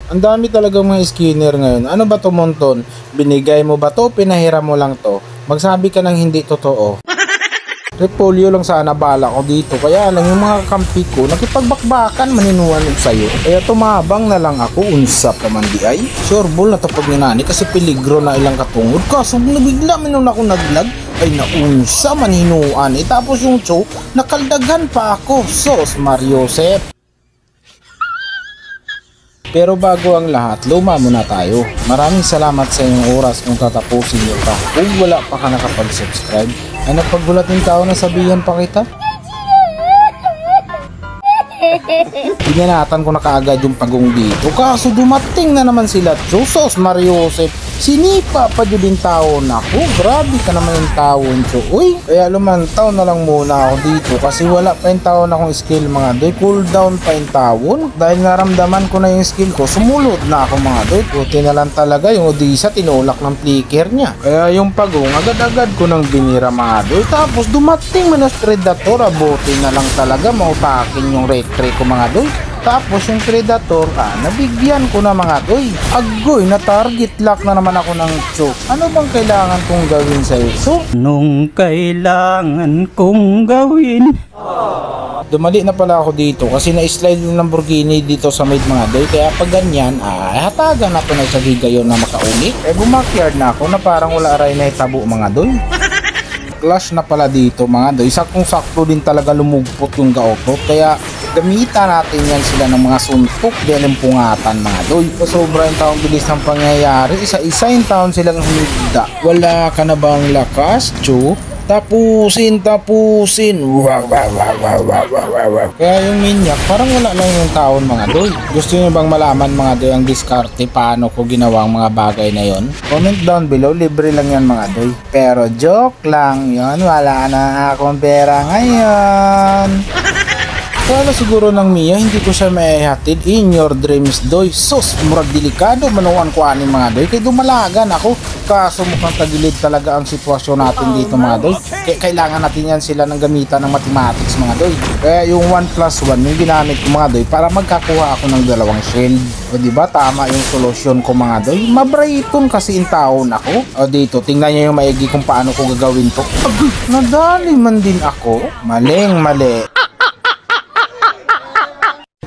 Ang dami talagang mga skinner ngayon. Ano ba to, Monton? Binigay mo ba to? Pinahiram mo lang to? Magsabi ka ng hindi totoo. Repolyo lang sana bala ko dito. Kaya lang yung mga kampi ko, nakipagbakbakan maninuan og sayo. Kaya tumabang na lang ako, unsap naman di ay. Sure ball na tapag ni nani kasi peligro na ilang katungod. Kaso nabigla minun ako naglag. Ay naunsa maninuan. Tapos yung show, nakaldaghan pa ako. Sos Mario Joseph. Pero bago ang lahat, luma muna tayo. Maraming salamat sa inyong oras kung tatapusin nyo pa. Kung wala pa ka nakapag-subscribe, ay napagbulat ng tao na sabihan pa kita. Pinanatan ko na kaagad yung pagong dito. Kaso dumating na naman sila. Sos Mario Joseph. Sinipa pa dyan din taon ako. Grabe ka naman yung taon. Uy, kaya lumantaw na lang muna ako dito. Kasi wala pa yung taon akong skill mga doy. Cool down pa yung taon. Dahil naramdaman ko na yung skill ko, sumulot na ako mga doy. Buti na lang talaga yung Odisa tinulak ng flicker niya. Kaya yung pagong agad-agad ko nang binira mga doy. Tapos dumating man ang Predator. Buti na lang talaga mautakin yung red tray ko mga doy. Tapos yung Predator, nabigyan ko na mga doy. Agoy, na target lock na naman ako ng choke. Ano bang kailangan kong gawin sa iyo? Anong kailangan kong gawin? Dumali na pala ako dito kasi na-slide yung Lamborghini dito sa mid mga doy. Kaya pag ganyan, hatagan na ito na sa gigayon na makaulit. Bumakyard na ako na parang wala aray na itabo mga doy. Clash na pala dito mga doy. Saktong-sakto din talaga lumugpot yung gaotot. Kaya gamitan natin yan sila ng mga suntok dahil yung pungatan mga doy. Sobra yung taong bilis ng pangyayari. Isa-isa yung taon silang humigda. Wala ka na bang lakas, Chu? Tapusin. Kaya yung minyak, parang wala lang yung taon mga doy. Gusto nyo bang malaman mga doy ang diskarte paano ko ginawang mga bagay na yon? Comment down below, libre lang yan mga doy. Pero joke lang yon, wala na akong pera ngayon. Kala siguro ng Mia, hindi ko siya maihatid in your dreams doy. Sus, murag delikado manuan ko ani mga doy. Kaya dumalagan ako. Kaso mukhang tagilid talaga ang sitwasyon natin dito mga doy. Kailangan natin yan sila ng gamitan ng mathematics mga doy. Kaya yung 1+1 yung ginamit ko mga doy para magkakuha ako ng dalawang shield. O diba tama yung solusyon ko mga doy. Mabrayton kasi in taon ako. O dito tingnan nyo yung maigi kung paano ko gagawin to. Agoy, nadali man din ako. Mali.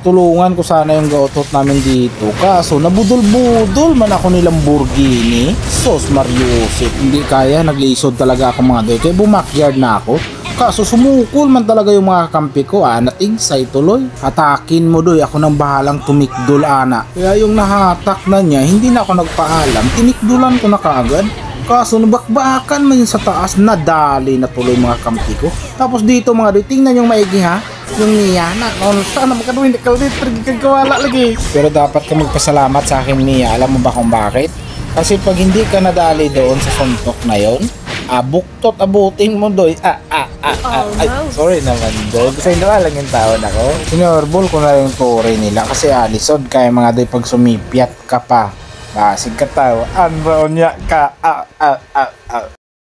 Tulungan ko sana yung gaotot namin dito. Kaso nabudol-budol man ako ni Lamborghini. Sos Mario Joseph. Hindi kaya, naglisod talaga ako mga doy. Kaya bumakyard na ako. Kaso sumukol man talaga yung mga kampi ko. Natigsay tuloy. Hatakin mo doy. Ako nang bahalang tumikdol ana. Kaya yung nahatak na niya, hindi na ako nagpaalam. Tinikdulan ko na kaagad. Kaso nabakbakan man yun sa taas. Nadali na tuloy mga kampi ko. Tapos dito mga doy, tingnan yung maigi ha. Yung Mia na, sana makaduhin ikaw dito, kagkawala lagi. Pero dapat ka magpasalamat sa akin Mia, alam mo ba kung bakit? Kasi pag hindi ka nadali doon sa suntok na yon, buktot abutin mo doy. Ay, sorry naman doy. Kasi hindi lang yung taon ako. Sinorbol ko na yung tore nila kasi alisod kaya mga doy pag sumipyat ka pa. Basig ka tao, anro niya ka.